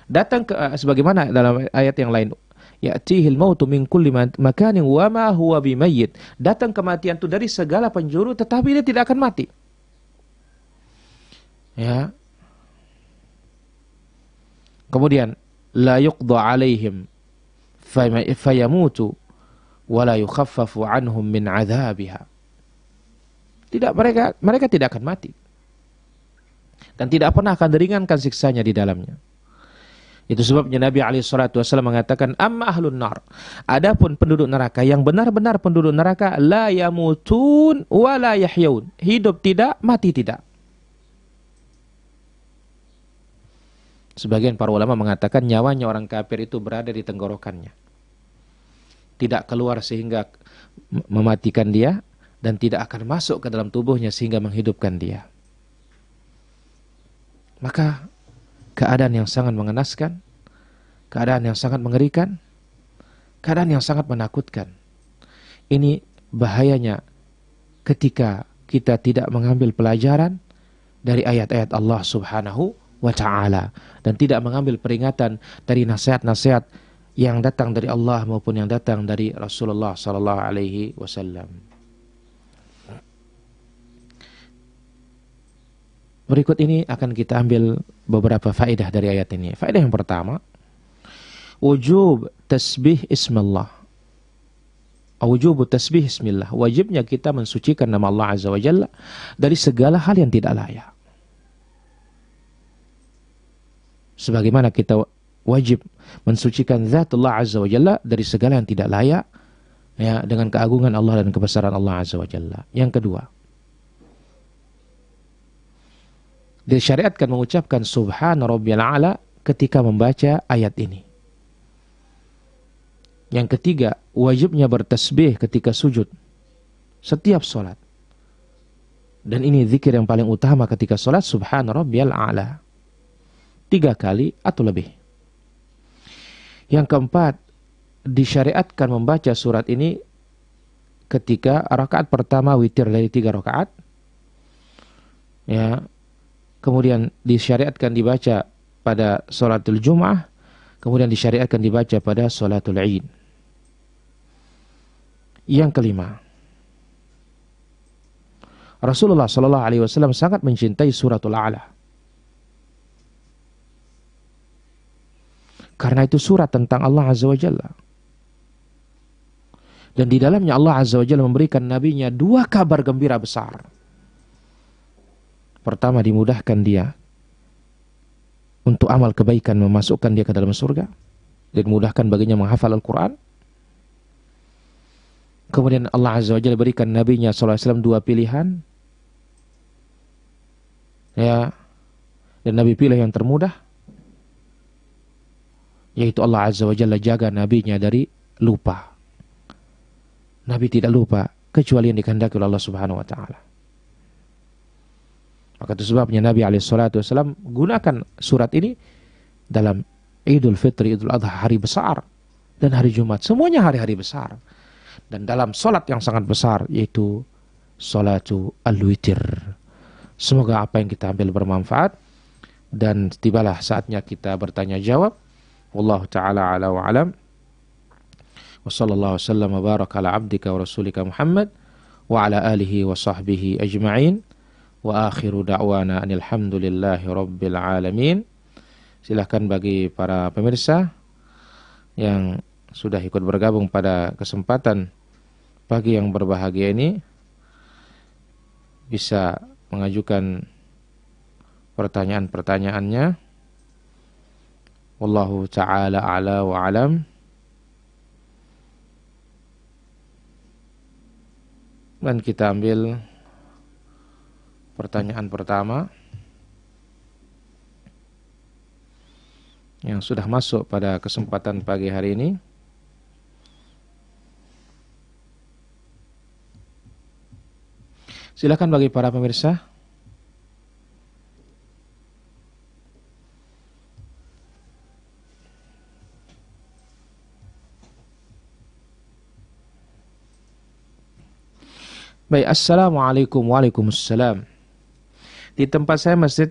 Datang ke sebagaimana dalam ayat yang lain, ya'tihil mautu min kulli makanin wa ma huwa bimayyit. Datang kematian itu dari segala penjuru tetapi dia tidak akan mati. Ya. Kemudian la yuqda alaihim fayamutu wa la yukhaffafu anhum min adzabiha. Tidak, mereka tidak akan mati. Dan tidak pernah akan diringankan siksanya di dalamnya. Itu sebabnya Nabi SAW mengatakan, amma ahlun nar. Adapun penduduk neraka, yang benar-benar penduduk neraka, la yamutun wa la yahyaun. Hidup tidak, mati tidak. Sebagian para ulama mengatakan nyawanya orang kafir itu berada di tenggorokannya. Tidak keluar sehingga mematikan dia, dan tidak akan masuk ke dalam tubuhnya sehingga menghidupkan dia. Maka keadaan yang sangat mengenaskan, keadaan yang sangat mengerikan, keadaan yang sangat menakutkan. Ini bahayanya ketika kita tidak mengambil pelajaran dari ayat-ayat Allah Subhanahu wa ta'ala dan tidak mengambil peringatan dari nasihat-nasihat yang datang dari Allah maupun yang datang dari Rasulullah sallallahu alaihi wasallam. Berikut ini akan kita ambil beberapa faedah dari ayat ini. Faedah yang pertama, wujub tasbih ismallah. Wujub tasbih ismillah. Wajibnya kita mensucikan nama Allah Azza wa Jalla dari segala hal yang tidak layak. Sebagaimana kita wajib mensucikan zat Allah Azza wa Jalla dari segala yang tidak layak, ya, dengan keagungan Allah dan kebesaran Allah Azza wa Jalla. Yang kedua, disyariatkan mengucapkan subhana rabbiyal a'la ketika membaca ayat ini. Yang ketiga, wajibnya bertasbih ketika sujud setiap salat. Dan ini zikir yang paling utama ketika salat, subhana rabbiyal a'la. 3 kali atau lebih. Yang keempat, disyariatkan membaca surat ini ketika rakaat pertama witir dari 3 rakaat. Ya. Kemudian disyariatkan dibaca pada sholatul Jum'ah, kemudian disyariatkan dibaca pada sholatul Id. Yang kelima, Rasulullah sallallahu alaihi wasallam sangat mencintai suratul A'la. Karena itu surat tentang Allah Azza wa Jalla. Dan di dalamnya Allah Azza wa Jalla memberikan nabinya 2 kabar gembira besar. Pertama, dimudahkan dia untuk amal kebaikan, memasukkan dia ke dalam surga, dan memudahkan baginya menghafal Al-Quran. Kemudian Allah Azza wa Jalla berikan nabinya SAW 2 pilihan, ya, dan nabi pilih yang termudah, yaitu Allah Azza wa Jalla jaga nabinya dari lupa. Nabi tidak lupa kecuali yang dikehendaki oleh Allah Subhanahu wa taala. Maka itu sebabnya Nabi SAW gunakan surat ini dalam Idul Fitri, Idul Adha, hari besar, dan hari Jumat. Semuanya hari-hari besar. Dan dalam solat yang sangat besar, yaitu Salatul Al-Witir. Semoga apa yang kita ambil bermanfaat. Dan tibalah saatnya kita bertanya jawab. Wallahu ta'ala ala wa alam. Wa sallallahu sallam wa baraka ala abdika wa rasulika Muhammad. Wa ala alihi wa sahbihi ajma'in. Wa akhiru da'wana anilhamdulillahi rabbil alamin. Silahkan bagi para pemirsa yang sudah ikut bergabung pada kesempatan pagi yang berbahagia ini, bisa mengajukan pertanyaan-pertanyaannya. Wallahu ta'ala a'la wa alam. Dan kita ambil pertanyaan pertama yang sudah masuk pada kesempatan pagi hari ini. Silakan bagi para pemirsa. Baik, assalamualaikum. Waalaikumsalam. Di tempat saya masjid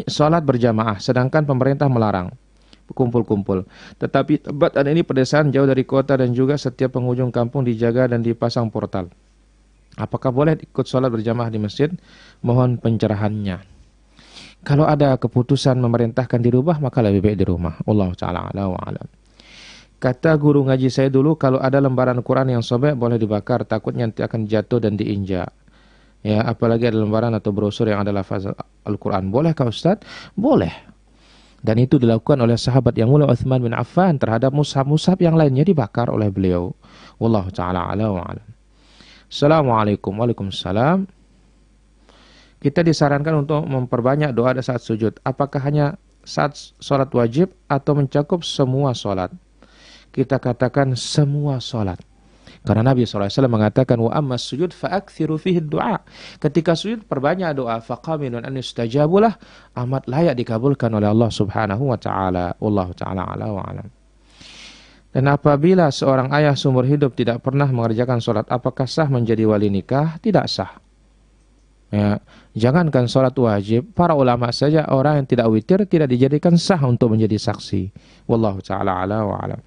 salat berjamaah, sedangkan pemerintah melarang kumpul-kumpul. Tetapi tempat ada ini pedesaan jauh dari kota dan juga setiap pengunjung kampung dijaga dan dipasang portal. Apakah boleh ikut salat berjamaah di masjid? Mohon pencerahannya. Kalau ada keputusan memerintahkan dirubah, maka lebih baik di rumah. Wallahu ta'ala a'la wa a'lam. Kata guru ngaji saya dulu, kalau ada lembaran Quran yang sobek boleh dibakar, takutnya nanti akan jatuh dan diinjak. Ya, apalagi ada lembaran atau brosur yang ada lafaz Al-Quran. Bolehkah Ustaz? Boleh. Dan itu dilakukan oleh sahabat yang mulia Utsman bin Affan terhadap mushaf-mushaf yang lainnya dibakar oleh beliau. Wallahu ta'ala a'la wa a'lam. Assalamualaikum. Waalaikumsalam. Kita disarankan untuk memperbanyak doa saat sujud. Apakah hanya saat sholat wajib atau mencakup semua sholat? Kita katakan semua sholat. Karena Nabi SAW mengatakan, wa ammas sujud fa'akthiru fihi du'a. Ketika sujud perbanyak doa, faqaminun an yustajabulah, amat layak dikabulkan oleh Allah Subhanahu wa taala. Wallahu taala ala wa alam. Dan apabila seorang ayah seumur hidup tidak pernah mengerjakan sholat, apakah sah menjadi wali nikah? Tidak sah. Ya, jangankan sholat wajib, para ulama saja orang yang tidak witir tidak dijadikan sah untuk menjadi saksi. Wallahu taala ala wa alam.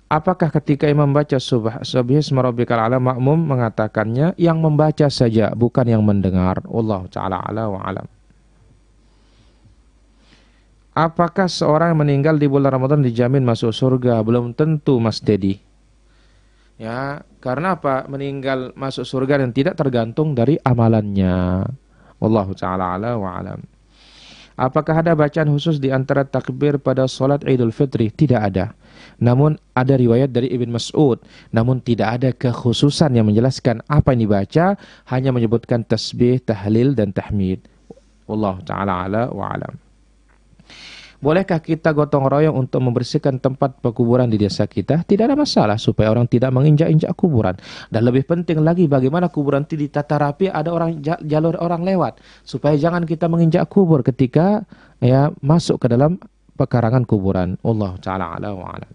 Apakah ketika imam membaca subhisma rabbikal a'la makmum mengatakannya yang membaca saja bukan yang mendengar? Wallahu ta'ala ala wa alam. Apakah seorang yang meninggal di bulan Ramadan dijamin masuk surga? Belum tentu, Mas Dedi. Ya, karena apa? Meninggal masuk surga dan tidak tergantung dari amalannya. Wallahu ta'ala ala wa alam. Apakah ada bacaan khusus di antara takbir pada salat Idul Fitri? Tidak ada. Namun ada riwayat dari Ibn Mas'ud. Namun tidak ada kekhususan yang menjelaskan apa yang dibaca. Hanya menyebutkan tasbih, tahlil, dan tahmid. Wallahu ta'ala ala wa alam. Bolehkah kita gotong royong untuk membersihkan tempat pekuburan di desa kita? Tidak ada masalah supaya orang tidak menginjak-injak kuburan. Dan lebih penting lagi bagaimana kuburan itu ditata rapi, ada orang jalur orang lewat. Supaya jangan kita menginjak kubur ketika ya masuk ke dalam pekarangan kuburan. Wallahu ta'ala ala wa alam.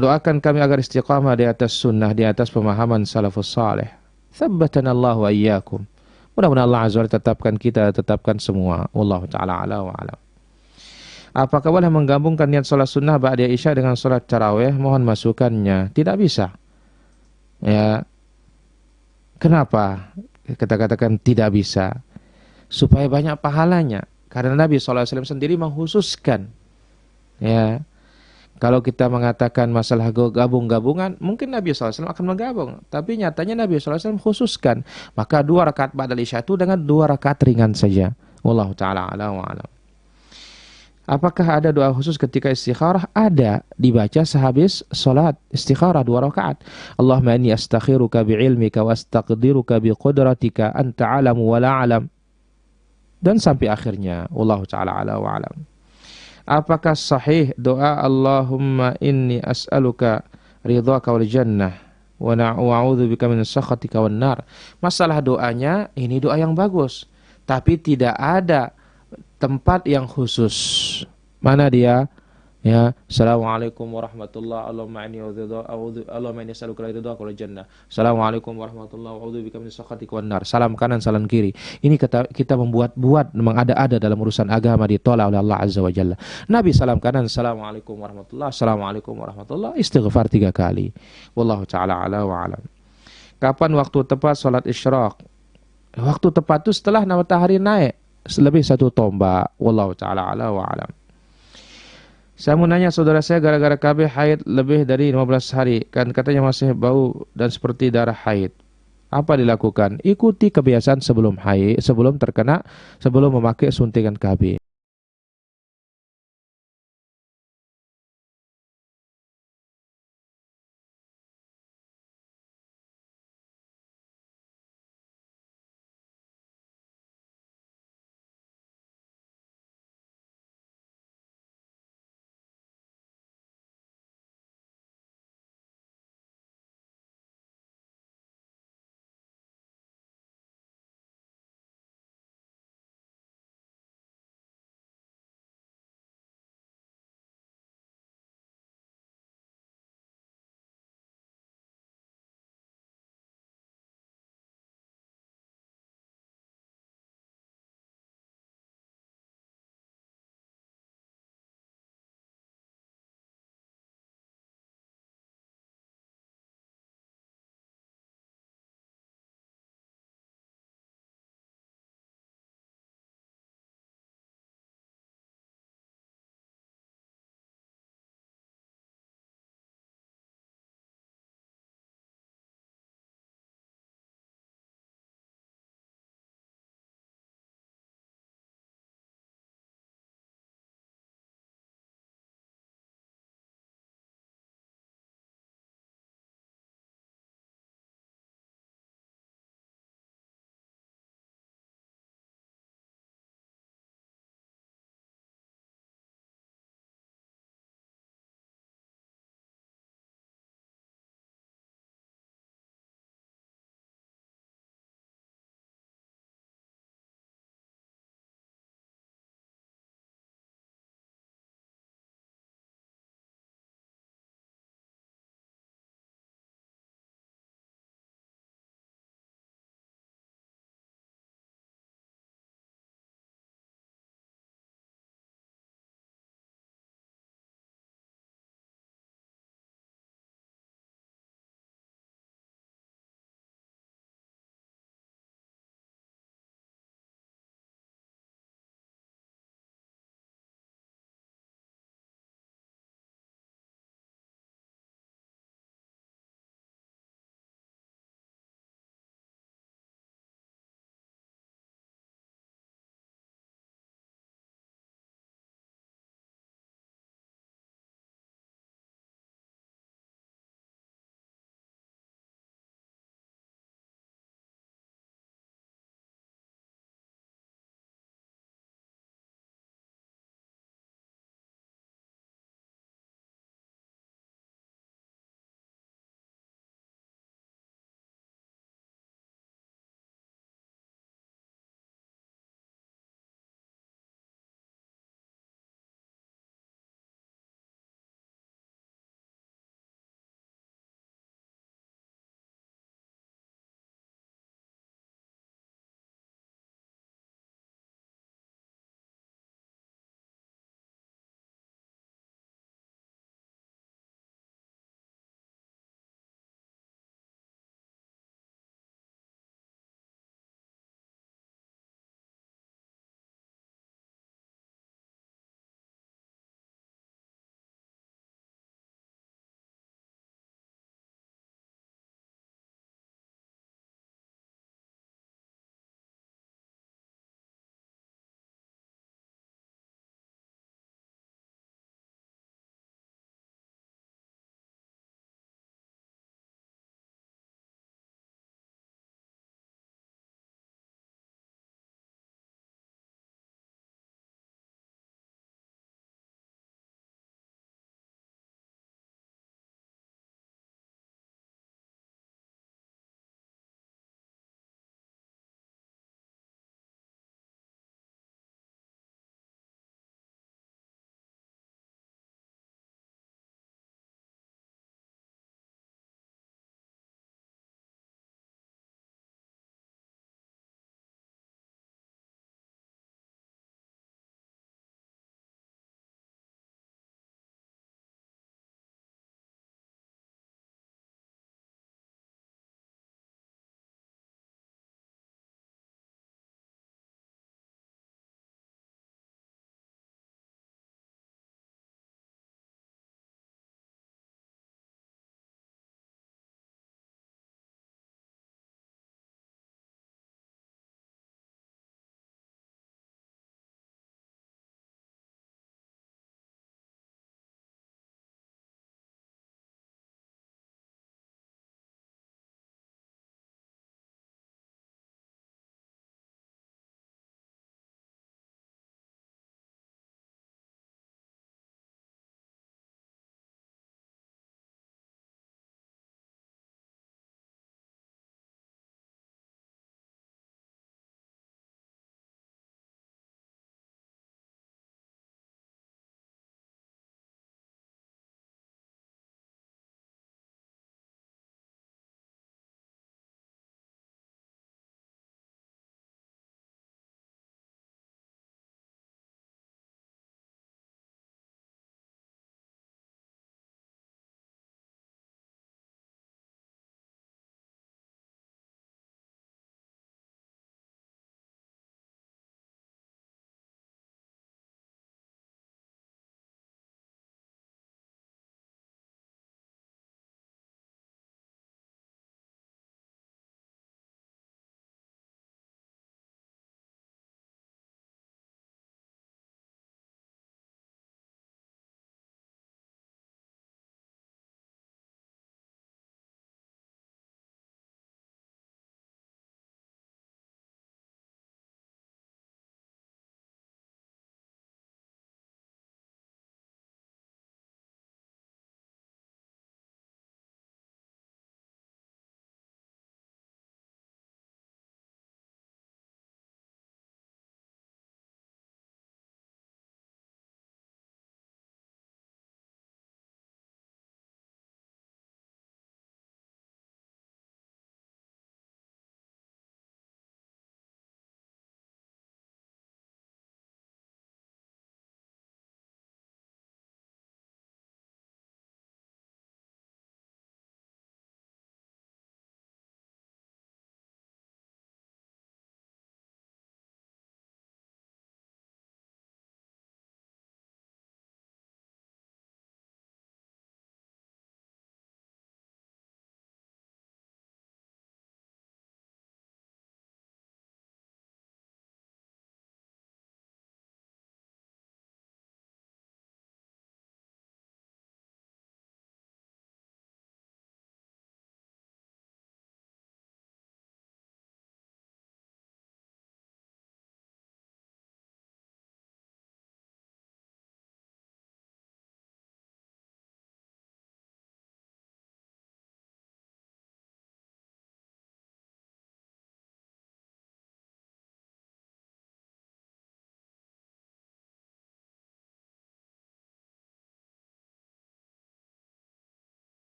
Doakan kami agar istiqamah di atas sunnah, di atas pemahaman salafus salih. Thabbatana Allah wa iyyakum. Mudah-mudahan Allah Azza wa Jalla tetapkan semua. Wallahu ta'ala ala wa alam. Apakah boleh menggabungkan niat sholat sunnah ba'da isya dengan sholat tarawih? Mohon masukannya. Tidak bisa. Ya. Kenapa? Kita katakan tidak bisa. Supaya banyak pahalanya. Karena Nabi SAW sendiri mengkhususkan. Ya. Kalau kita mengatakan masalah gabung-gabungan, mungkin Nabi SAW akan menggabung. Tapi nyatanya Nabi SAW khususkan. Maka 2 rakaat ba'dal isya itu dengan 2 rakaat ringan saja. Wallahu ta'ala ala wa alam. Apakah ada doa khusus ketika istikharah? Ada. Dibaca sehabis salat istikharah 2 rakaat. Allahumma inni astakhiruka bi'ilmika wa astaqdiruka biqudratika anta alamu wa la alam. Dan sampai akhirnya. Wallahu ta'ala ala wa alam. Apakah sahih doa Allahumma inni as'aluka ridhaka wal jannah wa a'udzubika min sakhatika wan nar? Masalah doanya ini doa yang bagus, tapi tidak ada tempat yang khusus. Mana dia? Ya, Assalamualaikum warahmatullahi Allahumma inni as'aluka ridhaka wal jannah. Assalamualaikum warahmatullahi a'udzubika min sakhatika wan nar. Salam kanan, salam kiri. Ini kita membuat-buat, mengada-ada dalam urusan agama ditolak oleh Allah Azza wa Jalla. Nabi salam kanan, Assalamualaikum warahmatullahi, Assalamualaikum warahmatullahi, istighfar 3 kali. Wallahu ta'ala ala wa alam. Kapan waktu tepat salat isyraq? Waktu tepat itu setelah matahari naik lebih 1 tombak. Wallahu ta'ala ala wa alam. Saya mau nanya saudara saya gara-gara KB haid lebih dari 15 hari. Kan katanya masih bau dan seperti darah haid. Apa dilakukan? Ikuti kebiasaan sebelum haid, sebelum memakai suntikan KB.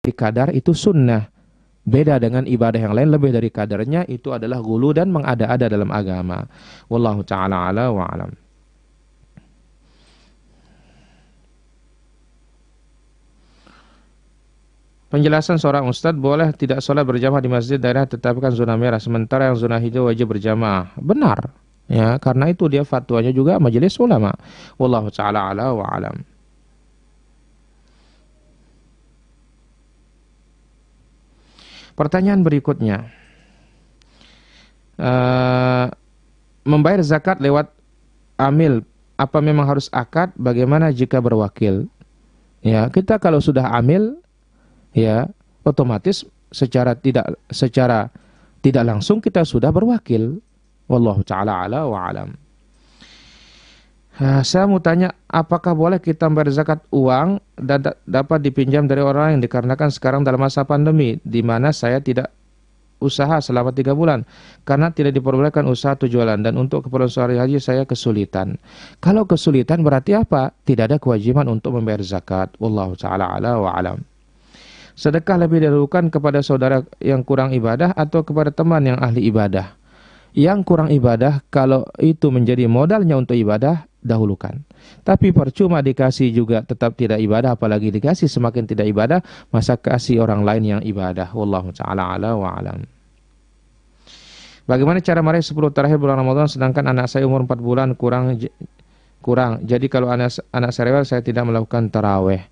di kadar itu sunnah. Beda dengan ibadah yang lain, lebih dari kadarnya itu adalah gulu dan mengada-ada dalam agama. Wallahu ta'ala ala wa alam. Penjelasan seorang ustadz, boleh tidak sholat berjamaah di masjid daerah tetapkan zona merah, sementara yang zona hijau wajib berjamaah. Benar. Ya, karena itu dia fatwanya juga majelis ulama. Wallahu ta'ala ala wa alam. Pertanyaan berikutnya, membayar zakat lewat amil, apa memang harus akad? Bagaimana jika berwakil? Ya, kita kalau sudah amil, ya otomatis secara tidak langsung kita sudah berwakil. Wallahu ta'ala ala wa alam. Saya mau tanya, apakah boleh kita membayar zakat uang dan dapat dipinjam dari orang lain dikarenakan sekarang dalam masa pandemi di mana saya tidak usaha selama 3 bulan karena tidak diperbolehkan usaha atau jualan, dan untuk keperluan sehari-hari saya kesulitan. Kalau kesulitan berarti apa? Tidak ada kewajiban untuk membayar zakat. Wallahu ta'ala ala wa alam. Sedekah lebih didahulukan kepada saudara yang kurang ibadah atau kepada teman yang ahli ibadah? Yang kurang ibadah, kalau itu menjadi modalnya untuk ibadah, dahulukan. Tapi percuma dikasih juga tetap tidak ibadah, apalagi dikasih semakin tidak ibadah, masa kasih orang lain yang ibadah. Wallahu ta'ala ala wa alam. Bagaimana cara meraih 10 terakhir bulan Ramadan sedangkan anak saya umur 4 bulan kurang. Jadi kalau anak saya rewel, saya tidak melakukan taraweh.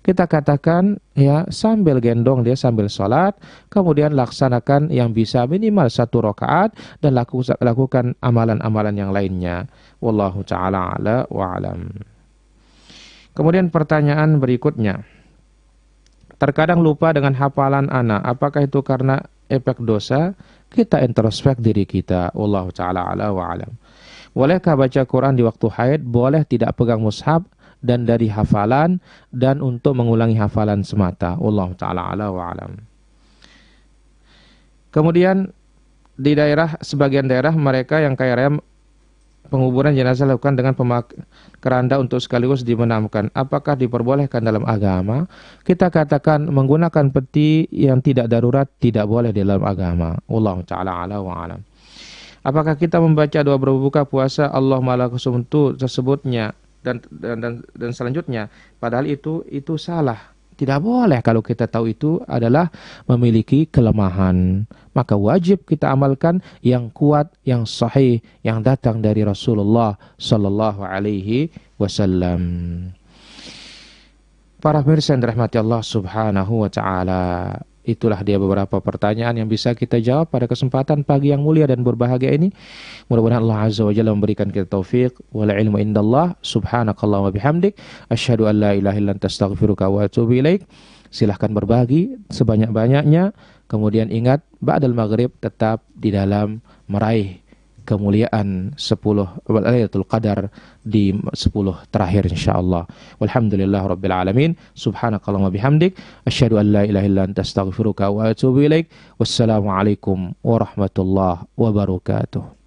Kita katakan ya sambil gendong dia sambil sholat, kemudian laksanakan yang bisa minimal 1 rakaat dan lakukan amalan-amalan yang lainnya. Wallahu ta'ala ala wa alam. Kemudian pertanyaan berikutnya, terkadang lupa dengan hafalan anak, apakah itu karena efek dosa? Kita introspek diri kita. Wallahu ta'ala ala wa alam. Bolehkah baca Quran di waktu haid? Boleh tidak pegang mushaf dan dari hafalan dan untuk mengulangi hafalan semata. Wallahu ta'ala ala wa alam. Kemudian di sebagian daerah mereka yang kaya raya penguburan jenazah lakukan dengan keranda untuk sekaligus dibenamkan. Apakah diperbolehkan dalam agama? Kita katakan menggunakan peti yang tidak darurat tidak boleh di dalam agama. Wallahu ta'ala ala wa alam. Apakah kita membaca doa berbuka puasa Allahumma laka sumtu tersebutnya dan selanjutnya, padahal itu salah. Tidak boleh kalau kita tahu itu adalah memiliki kelemahan. Maka wajib kita amalkan yang kuat, yang sahih, yang datang dari Rasulullah sallallahu alaihi wasallam. Para pemirsa yang dirahmati Allah Subhanahu wa taala, itulah dia beberapa pertanyaan yang bisa kita jawab pada kesempatan pagi yang mulia dan berbahagia ini. Mudah-mudahan Allah Azza wa Jalla memberikan kita taufik wal ilmu indallah. Subhanakallah wa bihamdik asyhadu an la ilaha illa anta astaghfiruka wa atubu ilaik. Silahkan berbagi sebanyak-banyaknya. Kemudian ingat, ba'dal maghrib tetap di dalam meraih kemuliaan 10 Lailatul Qadar di 10 terakhir insyaallah. Walhamdulillah rabbil alamin. Subhanakallahumma bihamdik asyhadu an la ilaha illa anta astaghfiruka wa atubu ilaik. Wassalamu alaikum warahmatullahi wabarakatuh.